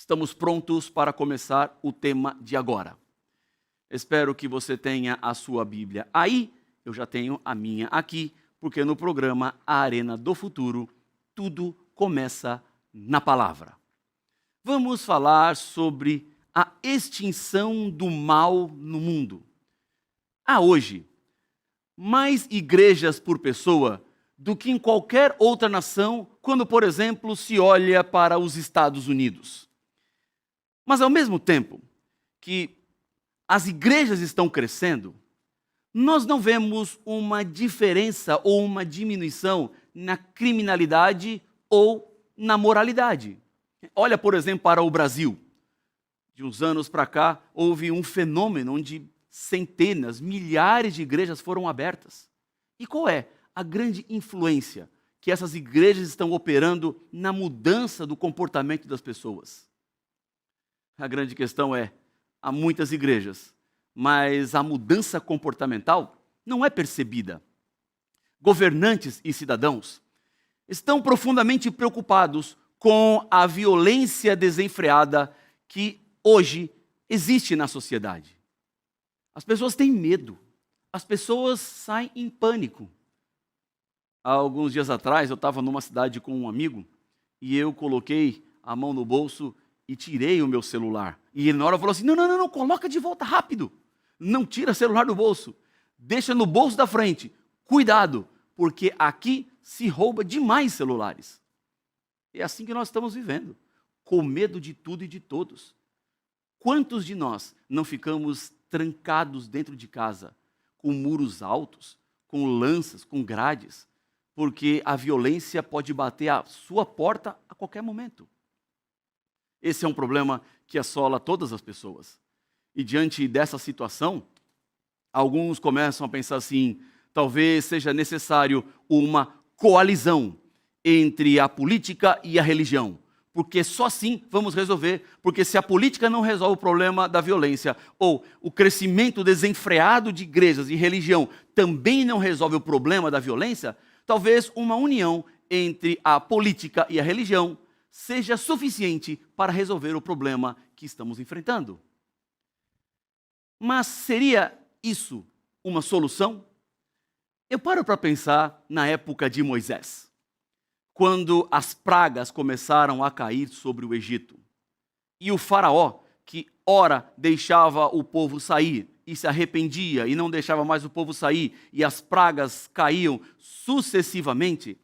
Estamos prontos para começar o tema de agora. Espero que você tenha a sua Bíblia aí, eu já tenho a minha aqui, porque no programa A Arena do Futuro, tudo começa na palavra. Vamos falar sobre a extinção do mal no mundo. Há hoje mais igrejas por pessoa do que em qualquer outra nação, quando, por exemplo, se olha para os Estados Unidos. Mas, ao mesmo tempo que as igrejas estão crescendo, nós não vemos uma diferença ou uma diminuição na criminalidade ou na moralidade. Olha, por exemplo, para o Brasil. De uns anos para cá, houve um fenômeno onde centenas, milhares de igrejas foram abertas. E qual é a grande influência que essas igrejas estão operando na mudança do comportamento das pessoas? A grande questão é, há muitas igrejas, mas a mudança comportamental não é percebida. Governantes e cidadãos estão profundamente preocupados com a violência desenfreada que hoje existe na sociedade. As pessoas têm medo, as pessoas saem em pânico. Há alguns dias atrás, eu estava numa cidade com um amigo e eu coloquei a mão no bolso e tirei o meu celular. E ele na hora falou assim, não, coloca de volta rápido. Não tira o celular do bolso, deixa no bolso da frente. Cuidado, porque aqui se rouba demais celulares. É assim que nós estamos vivendo, com medo de tudo e de todos. Quantos de nós não ficamos trancados dentro de casa, com muros altos, com lanças, com grades, porque a violência pode bater à sua porta a qualquer momento? Esse é um problema que assola todas as pessoas. E diante dessa situação, alguns começam a pensar assim, talvez seja necessário uma coalizão entre a política e a religião. Porque só assim vamos resolver, porque se a política não resolve o problema da violência, ou o crescimento desenfreado de igrejas e religião também não resolve o problema da violência, talvez uma união entre a política e a religião seja suficiente para resolver o problema que estamos enfrentando. Mas seria isso uma solução? Eu paro para pensar na época de Moisés, quando as pragas começaram a cair sobre o Egito. E o faraó, que ora deixava o povo sair e se arrependia e não deixava mais o povo sair, e as pragas caíam sucessivamente,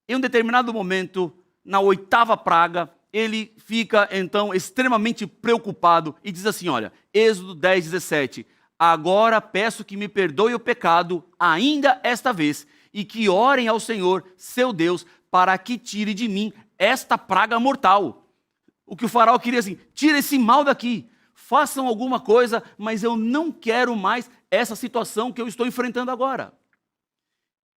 em um determinado momento, na 8ª praga, ele fica então extremamente preocupado e diz assim, olha, Êxodo 10:17, agora peço que me perdoe o pecado ainda esta vez e que orem ao Senhor, seu Deus, para que tire de mim esta praga mortal. O que o faraó queria assim, tira esse mal daqui, façam alguma coisa, mas eu não quero mais essa situação que eu estou enfrentando agora.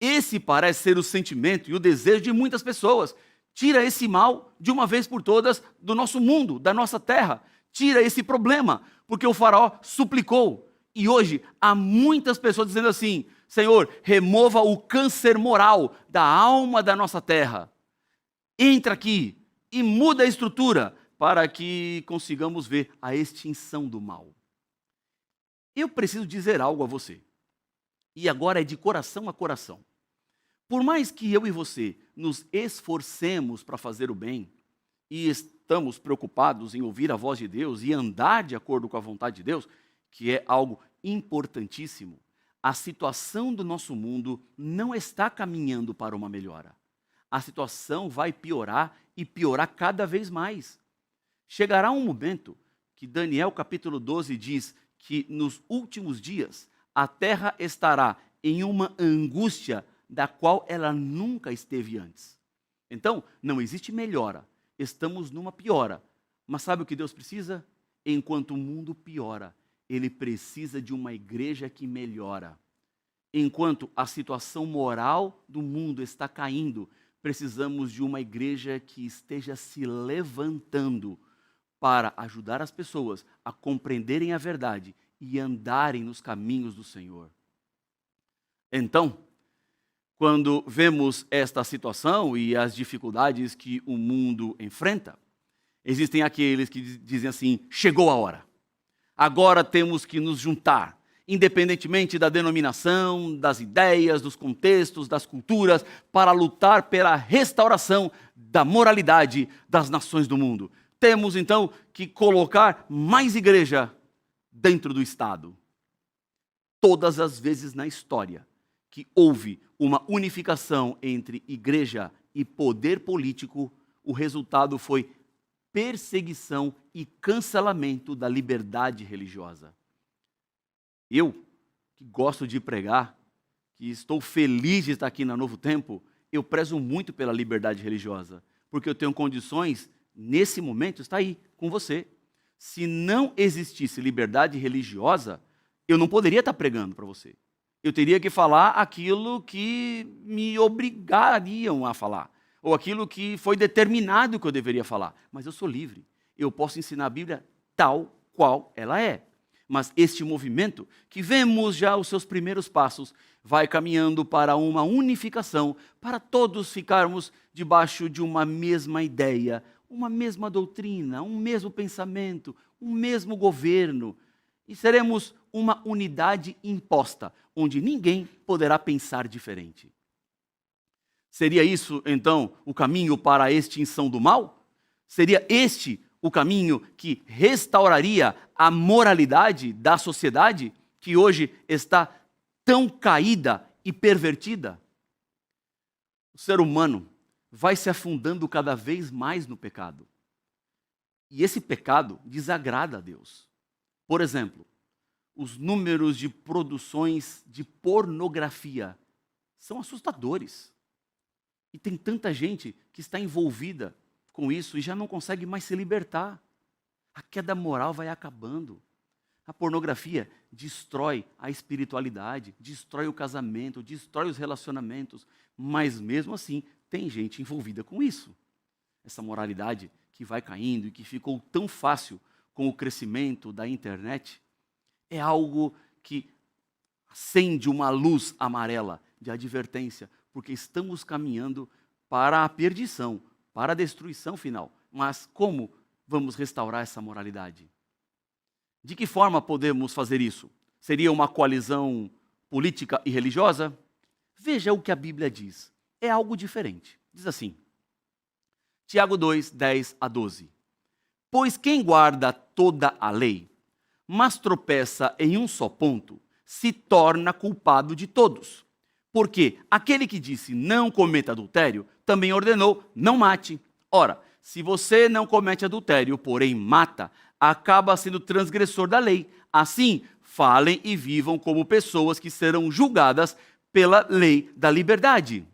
Esse parece ser o sentimento e o desejo de muitas pessoas. Tira esse mal de uma vez por todas do nosso mundo, da nossa terra. Tira esse problema, porque o faraó suplicou. E hoje há muitas pessoas dizendo assim, Senhor, remova o câncer moral da alma da nossa terra. Entra aqui e muda a estrutura para que consigamos ver a extinção do mal. Eu preciso dizer algo a você. E agora é de coração a coração. Por mais que eu e você nos esforcemos para fazer o bem e estamos preocupados em ouvir a voz de Deus e andar de acordo com a vontade de Deus, que é algo importantíssimo, a situação do nosso mundo não está caminhando para uma melhora. A situação vai piorar e piorar cada vez mais. Chegará um momento que Daniel capítulo 12 diz que nos últimos dias a terra estará em uma angústia da qual ela nunca esteve antes. Então, não existe melhora, estamos numa piora. Mas sabe o que Deus precisa? Enquanto o mundo piora, Ele precisa de uma igreja que melhora. Enquanto a situação moral do mundo está caindo, precisamos de uma igreja que esteja se levantando para ajudar as pessoas a compreenderem a verdade e andarem nos caminhos do Senhor. Então, quando vemos esta situação e as dificuldades que o mundo enfrenta, Existem aqueles que dizem assim: chegou a hora. Agora temos que nos juntar, independentemente da denominação, das ideias, dos contextos, das culturas, para lutar pela restauração da moralidade das nações do mundo. Temos então que colocar mais igreja dentro do Estado. Todas as vezes na história que houve uma unificação entre igreja e poder político, o resultado foi perseguição e cancelamento da liberdade religiosa. Eu, que gosto de pregar, que estou feliz de estar aqui na Novo Tempo, eu prezo muito pela liberdade religiosa, porque eu tenho condições, nesse momento, está aí, com você. Se não existisse liberdade religiosa, eu não poderia estar pregando para você. Eu teria que falar aquilo que me obrigariam a falar, ou aquilo que foi determinado que eu deveria falar. Mas eu sou livre. Eu posso ensinar a Bíblia tal qual ela é. Mas este movimento, que vemos já os seus primeiros passos, vai caminhando para uma unificação, para todos ficarmos debaixo de uma mesma ideia, uma mesma doutrina, um mesmo pensamento, um mesmo governo. E seremos uma unidade imposta, onde ninguém poderá pensar diferente. Seria isso, então, o caminho para a extinção do mal? Seria este o caminho que restauraria a moralidade da sociedade, que hoje está tão caída e pervertida? O ser humano vai se afundando cada vez mais no pecado. E esse pecado desagrada a Deus. Por exemplo, os números de produções de pornografia são assustadores. E tem tanta gente que está envolvida com isso e já não consegue mais se libertar. A queda moral vai acabando. A pornografia destrói a espiritualidade, destrói o casamento, destrói os relacionamentos. Mas mesmo assim, tem gente envolvida com isso. Essa moralidade que vai caindo e que ficou tão fácil com o crescimento da internet, é algo que acende uma luz amarela de advertência, porque estamos caminhando para a perdição, para a destruição final. Mas como vamos restaurar essa moralidade? De que forma podemos fazer isso? Seria uma coalizão política e religiosa? Veja o que a Bíblia diz. É algo diferente. Diz assim, Tiago 2, 10 a 12. Pois quem guarda toda a lei, mas tropeça em um só ponto, se torna culpado de todos. Porque aquele que disse não cometa adultério, também ordenou não mate. Ora, se você não comete adultério, porém mata, acaba sendo transgressor da lei. Assim, falem e vivam como pessoas que serão julgadas pela lei da liberdade.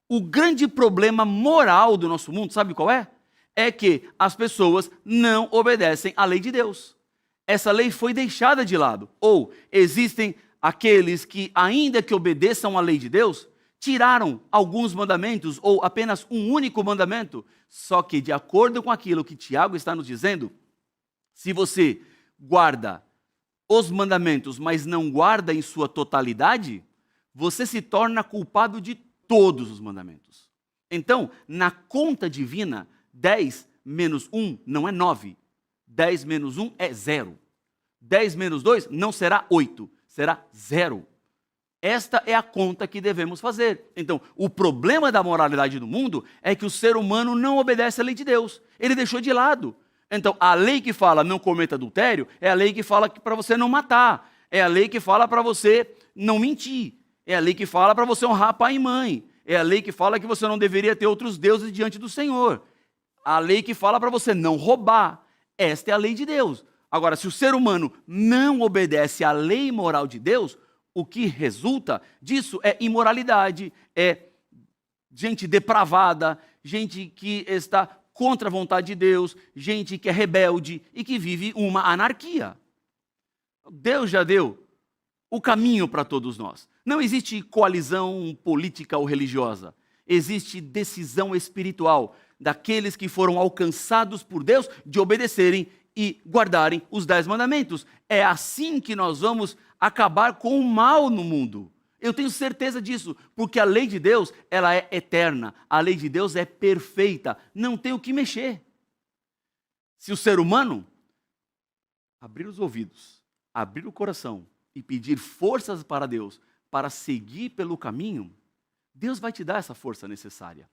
O grande problema moral do nosso mundo, sabe qual é? É que as pessoas não obedecem à lei de Deus. Essa lei foi deixada de lado. Ou existem aqueles que, ainda que obedeçam à lei de Deus, tiraram alguns mandamentos ou apenas um único mandamento. Só que, de acordo com aquilo que Tiago está nos dizendo, se você guarda os mandamentos, mas não guarda em sua totalidade, você se torna culpado de todos os mandamentos. Então, na conta divina, 10 menos 1 não é 9. 10 menos 1 é 0. 10 menos 2 não será 8, será 0. Esta é a conta que devemos fazer. Então, o problema da moralidade do mundo é que o ser humano não obedece à lei de Deus. Ele deixou de lado. Então, a lei que fala não cometa adultério é a lei que fala para você não matar. É a lei que fala para você não mentir. É a lei que fala para você honrar pai e mãe. É a lei que fala que você não deveria ter outros deuses diante do Senhor. A lei que fala para você não roubar. Esta é a lei de Deus. Agora, se o ser humano não obedece à lei moral de Deus, o que resulta disso é imoralidade, é gente depravada, gente que está contra a vontade de Deus, gente que é rebelde e que vive uma anarquia. Deus já deu o caminho para todos nós. Não existe coalizão política ou religiosa. Existe decisão espiritual daqueles que foram alcançados por Deus de obedecerem e guardarem os 10 mandamentos. É assim que nós vamos acabar com o mal no mundo. Eu tenho certeza disso, porque a lei de Deus, ela é eterna. A lei de Deus é perfeita, não tem o que mexer. Se o ser humano abrir os ouvidos, abrir o coração e pedir forças para Deus para seguir pelo caminho, Deus vai te dar essa força necessária.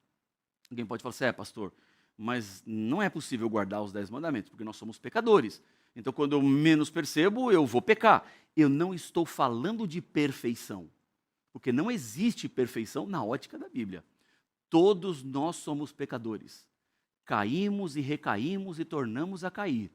Alguém pode falar assim, pastor, mas não é possível guardar os 10 mandamentos, porque nós somos pecadores. Então, quando eu menos percebo, eu vou pecar. Eu não estou falando de perfeição, porque não existe perfeição na ótica da Bíblia. Todos nós somos pecadores. Caímos e recaímos e tornamos a cair.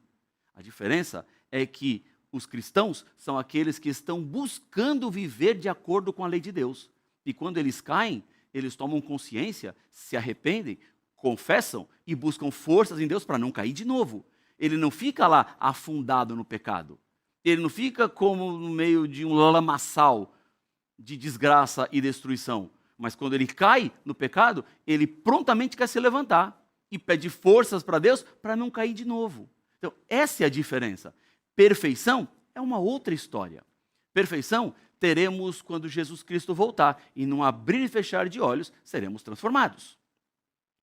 A diferença é que os cristãos são aqueles que estão buscando viver de acordo com a lei de Deus. E quando eles caem, eles tomam consciência, se arrependem, confessam e buscam forças em Deus para não cair de novo. Ele não fica lá afundado no pecado. Ele não fica como no meio de um lamaçal de desgraça e destruição. Mas quando ele cai no pecado, ele prontamente quer se levantar e pede forças para Deus para não cair de novo. Então, essa é a diferença. Perfeição é uma outra história. Perfeição teremos quando Jesus Cristo voltar e num abrir e fechar de olhos seremos transformados.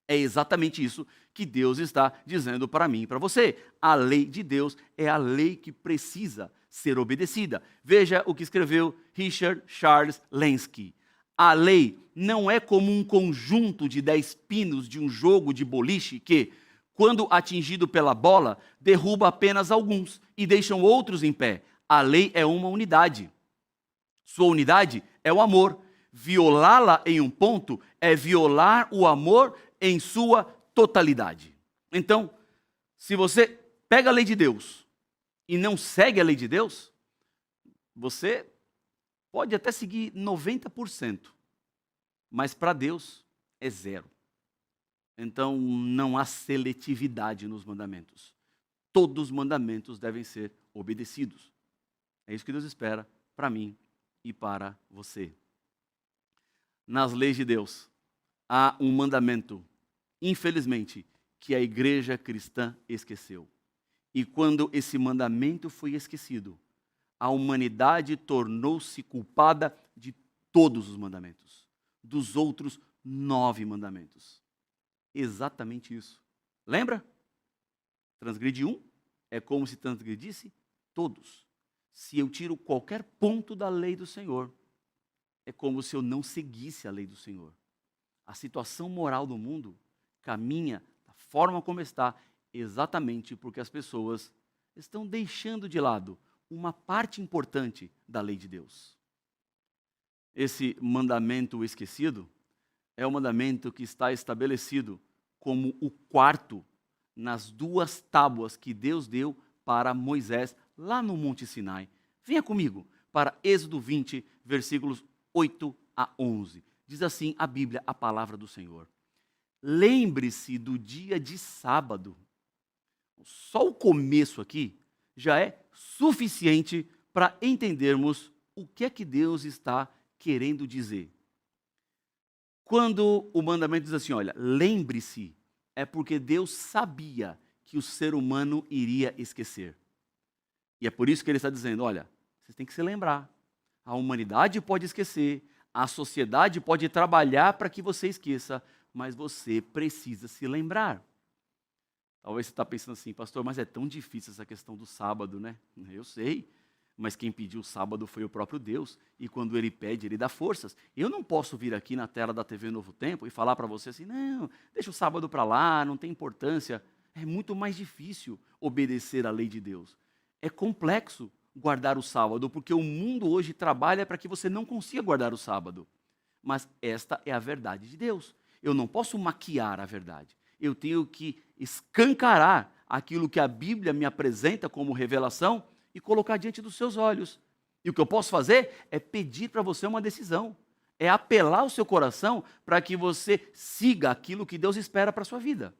É exatamente isso que Deus está dizendo para mim e para você. A lei de Deus é a lei que precisa ser obedecida. Veja o que escreveu Richard Charles Lenski. A lei não é como um conjunto de 10 pinos de um jogo de boliche que, quando atingido pela bola, derruba apenas alguns e deixam outros em pé. A lei é uma unidade. Sua unidade é o amor. Violá-la em um ponto é violar o amor em sua totalidade. Então, se você pega a lei de Deus e não segue a lei de Deus, você pode até seguir 90%, mas para Deus é 0. Então, não há seletividade nos mandamentos. Todos os mandamentos devem ser obedecidos. É isso que Deus espera para mim e para você. Nas leis de Deus, há um mandamento, infelizmente, que a igreja cristã esqueceu. E quando esse mandamento foi esquecido, a humanidade tornou-se culpada de todos os mandamentos, dos outros 9 mandamentos. Exatamente isso. Lembra? Transgride um, é como se transgredisse todos. Se eu tiro qualquer ponto da lei do Senhor, é como se eu não seguisse a lei do Senhor. A situação moral do mundo caminha da forma como está, exatamente porque as pessoas estão deixando de lado uma parte importante da lei de Deus. Esse mandamento esquecido é o mandamento que está estabelecido como o quarto nas 2 tábuas que Deus deu para Moisés lá no Monte Sinai. Venha comigo para Êxodo 20, versículos 8 a 11. Diz assim a Bíblia, a palavra do Senhor. Lembre-se do dia de sábado. Só o começo aqui já é suficiente para entendermos o que é que Deus está querendo dizer. Quando o mandamento diz assim, olha, lembre-se, é porque Deus sabia que o ser humano iria esquecer. E é por isso que ele está dizendo, olha, vocês têm que se lembrar. A humanidade pode esquecer, a sociedade pode trabalhar para que você esqueça, mas você precisa se lembrar. Talvez você está pensando assim, pastor, mas é tão difícil essa questão do sábado, né? Eu sei, mas quem pediu o sábado foi o próprio Deus, e quando Ele pede, Ele dá forças. Eu não posso vir aqui na tela da TV Novo Tempo e falar para você assim, não, deixa o sábado para lá, não tem importância. É muito mais difícil obedecer à lei de Deus. É complexo guardar o sábado, porque o mundo hoje trabalha para que você não consiga guardar o sábado. Mas esta é a verdade de Deus. Eu não posso maquiar a verdade. Eu tenho que escancarar aquilo que a Bíblia me apresenta como revelação e colocar diante dos seus olhos. E o que eu posso fazer é pedir para você uma decisão. É apelar o seu coração para que você siga aquilo que Deus espera para a sua vida.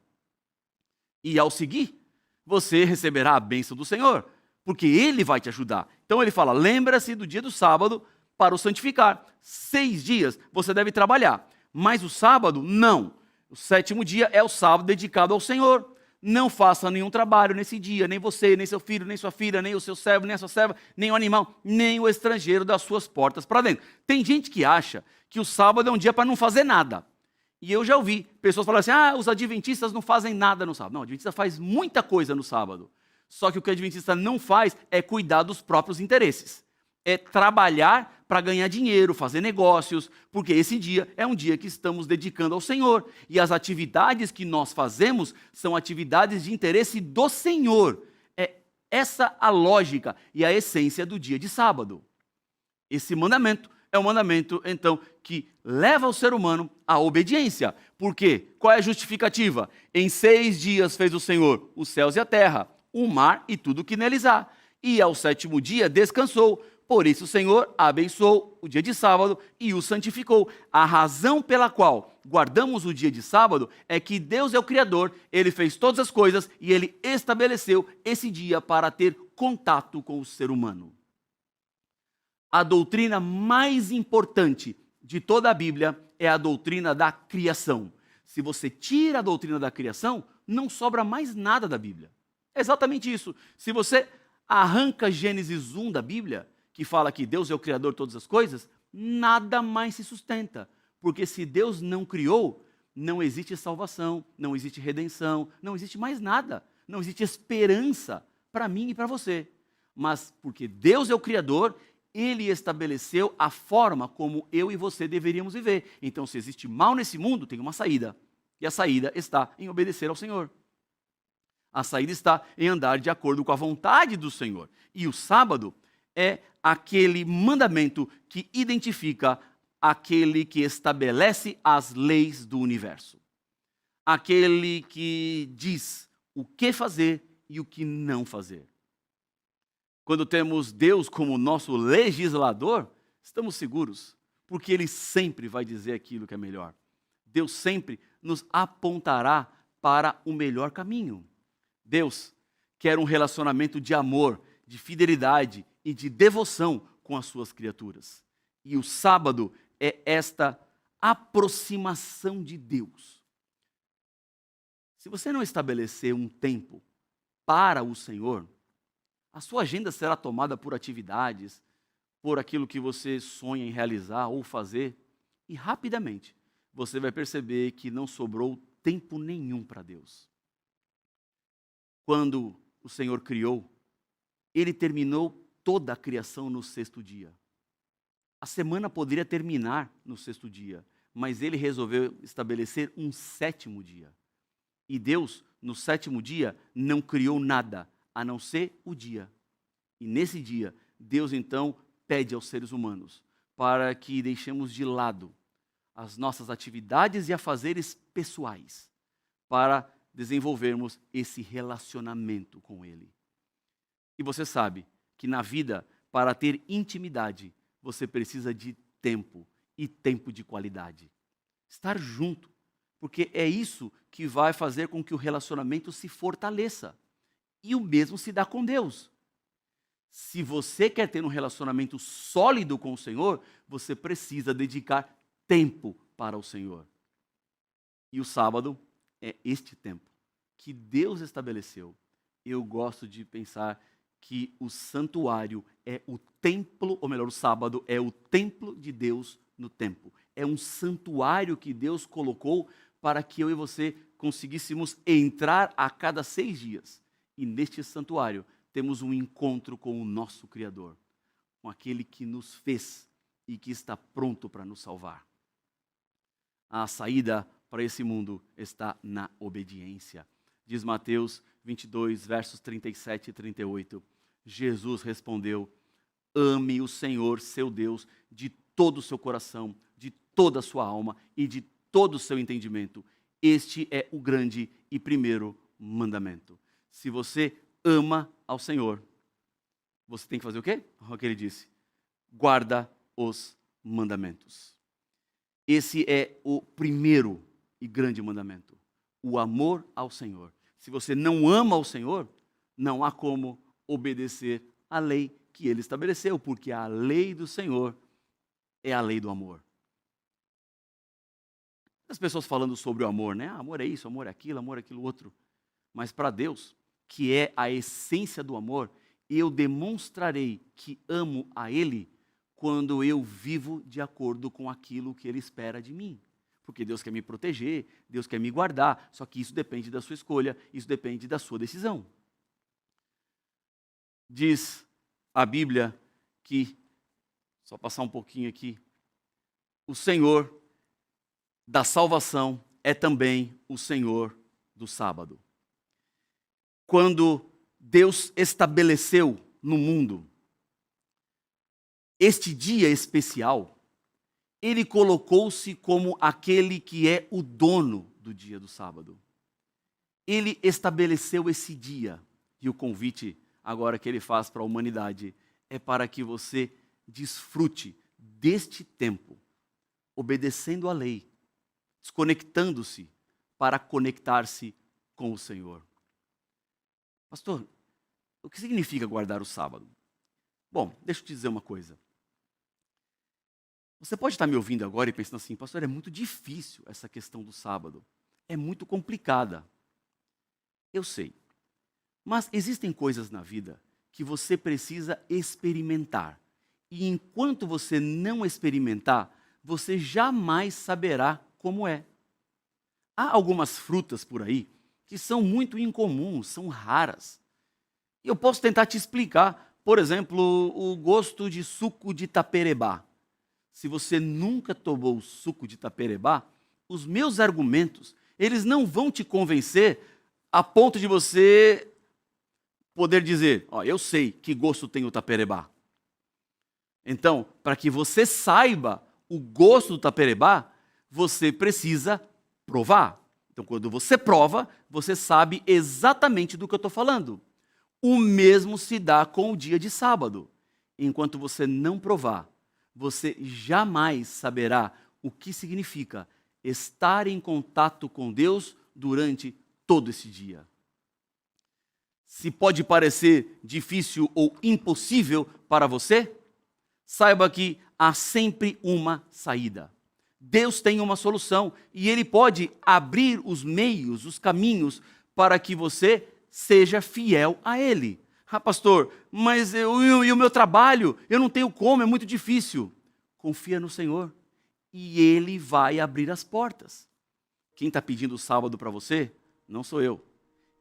E ao seguir, você receberá a bênção do Senhor, porque Ele vai te ajudar. Então ele fala, lembra-se do dia do sábado para o santificar. 6 dias você deve trabalhar, mas o sábado, não. O 7º dia é o sábado dedicado ao Senhor. Não faça nenhum trabalho nesse dia, nem você, nem seu filho, nem sua filha, nem o seu servo, nem a sua serva, nem o animal, nem o estrangeiro das suas portas para dentro. Tem gente que acha que o sábado é um dia para não fazer nada. E eu já ouvi pessoas falarem assim, os adventistas não fazem nada no sábado. Não, o adventista faz muita coisa no sábado. Só que o adventista não faz é cuidar dos próprios interesses. É trabalhar para ganhar dinheiro, fazer negócios, porque esse dia é um dia que estamos dedicando ao Senhor. E as atividades que nós fazemos são atividades de interesse do Senhor. É essa a lógica e a essência do dia de sábado. Esse mandamento é um mandamento, então, que leva o ser humano à obediência. Por quê? Qual é a justificativa? Em 6 dias fez o Senhor os céus e a terra, o mar e tudo o que neles há. E ao 7º dia descansou. Por isso o Senhor abençoou o dia de sábado e o santificou. A razão pela qual guardamos o dia de sábado é que Deus é o Criador, Ele fez todas as coisas e Ele estabeleceu esse dia para ter contato com o ser humano. A doutrina mais importante de toda a Bíblia é a doutrina da criação. Se você tira a doutrina da criação, não sobra mais nada da Bíblia. É exatamente isso. Se você arranca Gênesis 1 da Bíblia, que fala que Deus é o Criador de todas as coisas, nada mais se sustenta. Porque se Deus não criou, não existe salvação, não existe redenção, não existe mais nada. Não existe esperança para mim e para você. Mas porque Deus é o Criador, Ele estabeleceu a forma como eu e você deveríamos viver. Então, se existe mal nesse mundo, tem uma saída. E a saída está em obedecer ao Senhor. A saída está em andar de acordo com a vontade do Senhor. E o sábado é aquele mandamento que identifica aquele que estabelece as leis do universo. Aquele que diz o que fazer e o que não fazer. Quando temos Deus como nosso legislador, estamos seguros, porque Ele sempre vai dizer aquilo que é melhor. Deus sempre nos apontará para o melhor caminho. Deus quer um relacionamento de amor, de fidelidade e de devoção com as suas criaturas. E o sábado é esta aproximação de Deus. Se você não estabelecer um tempo para o Senhor, a sua agenda será tomada por atividades, por aquilo que você sonha em realizar ou fazer, e rapidamente você vai perceber que não sobrou tempo nenhum para Deus. Quando o Senhor criou, Ele terminou toda a criação no 6º dia. A semana poderia terminar no 6º dia, mas Ele resolveu estabelecer um 7º dia. E Deus, no 7º dia, não criou nada, a não ser o dia. E nesse dia, Deus então pede aos seres humanos para que deixemos de lado as nossas atividades e afazeres pessoais, para desenvolvermos esse relacionamento com Ele. E você sabe que na vida, para ter intimidade, você precisa de tempo, e tempo de qualidade. Estar junto, porque é isso que vai fazer com que o relacionamento se fortaleça. E o mesmo se dá com Deus. Se você quer ter um relacionamento sólido com o Senhor, você precisa dedicar tempo para o Senhor. E o sábado é este tempo que Deus estabeleceu. Eu gosto de pensar que o santuário é o templo, ou melhor, o sábado é o templo de Deus no tempo. É um santuário que Deus colocou para que eu e você conseguíssemos entrar a cada 6 dias. E neste santuário temos um encontro com o nosso Criador, com aquele que nos fez e que está pronto para nos salvar. A saída para esse mundo está na obediência. Diz Mateus 22, versos 37 e 38. Jesus respondeu: ame o Senhor, seu Deus, de todo o seu coração, de toda a sua alma e de todo o seu entendimento. Este é o grande e primeiro mandamento. Se você ama ao Senhor, você tem que fazer o quê? O que ele disse: guarda os mandamentos. Esse é o primeiro e grande mandamento, o amor ao Senhor. Se você não ama ao Senhor, não há como obedecer à lei que Ele estabeleceu, porque a lei do Senhor é a lei do amor. As pessoas falando sobre o amor, né? Amor é isso, amor é aquilo outro. Mas para Deus, que é a essência do amor, eu demonstrarei que amo a Ele quando eu vivo de acordo com aquilo que Ele espera de mim. porque Deus quer me proteger, Deus quer me guardar, só que isso depende da sua escolha, isso depende da sua decisão. Diz a Bíblia que, só passar um pouquinho aqui, o Senhor da salvação é também o Senhor do sábado. Quando Deus estabeleceu no mundo este dia especial, Ele colocou-se como aquele que é o dono do dia do sábado. Ele estabeleceu esse dia, e o convite agora que Ele faz para a humanidade é para que você desfrute deste tempo, obedecendo à lei, desconectando-se para conectar-se com o Senhor. Pastor, o que significa guardar o sábado? Bom, deixa eu te dizer uma coisa. Você pode estar me ouvindo agora e pensando assim, pastor, é muito difícil essa questão do sábado. É muito complicada. Eu sei. Mas existem coisas na vida que você precisa experimentar. E enquanto você não experimentar, você jamais saberá como é. Há algumas frutas por aí que são muito incomuns, são raras. E eu posso tentar te explicar, por exemplo, o gosto de suco de taperebá. Se você nunca tomou suco de taperebá, os meus argumentos, eles não vão te convencer a ponto de você poder dizer, eu sei que gosto tem o taperebá. Então, para que você saiba o gosto do taperebá, você precisa provar. Então, quando você prova, você sabe exatamente do que eu estou falando. O mesmo se dá com o dia de sábado. Enquanto você não provar, você jamais saberá o que significa estar em contato com Deus durante todo esse dia. Se pode parecer difícil ou impossível para você, saiba que há sempre uma saída. Deus tem uma solução e Ele pode abrir os meios, os caminhos para que você seja fiel a Ele. Pastor, mas e o meu trabalho? Eu não tenho como, é muito difícil. Confia no Senhor e Ele vai abrir as portas. Quem está pedindo o sábado para você, não sou eu.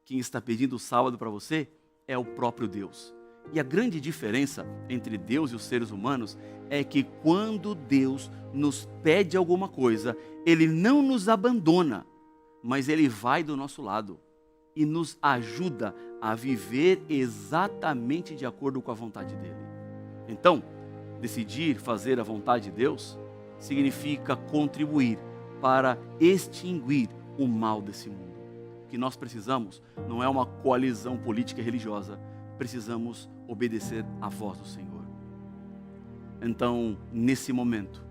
Quem está pedindo o sábado para você é o próprio Deus. E a grande diferença entre Deus e os seres humanos é que quando Deus nos pede alguma coisa, Ele não nos abandona, mas Ele vai do nosso lado e nos ajuda a viver exatamente de acordo com a vontade dEle. Então, decidir fazer a vontade de Deus significa contribuir para extinguir o mal desse mundo. O que nós precisamos não é uma coalizão política e religiosa, precisamos obedecer à voz do Senhor. Então, nesse momento,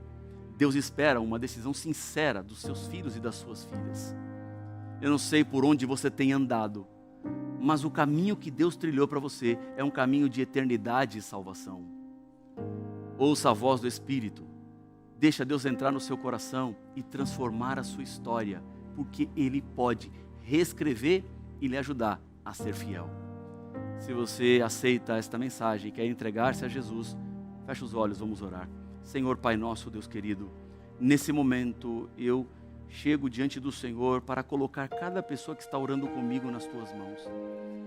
Deus espera uma decisão sincera dos seus filhos e das suas filhas. Eu não sei por onde você tem andado, mas o caminho que Deus trilhou para você é um caminho de eternidade e salvação. Ouça a voz do Espírito. Deixa Deus entrar no seu coração e transformar a sua história, porque Ele pode reescrever e lhe ajudar a ser fiel. Se você aceita esta mensagem e quer entregar-se a Jesus, feche os olhos, vamos orar. Senhor Pai nosso, Deus querido, nesse momento eu chego diante do Senhor para colocar cada pessoa que está orando comigo nas tuas mãos.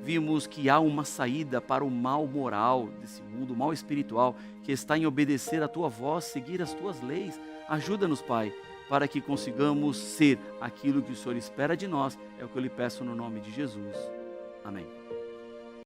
Vimos que há uma saída para o mal moral desse mundo, o mal espiritual, que está em obedecer a tua voz, seguir as tuas leis. Ajuda-nos, Pai, para que consigamos ser aquilo que o Senhor espera de nós. É o que eu lhe peço no nome de Jesus. Amém.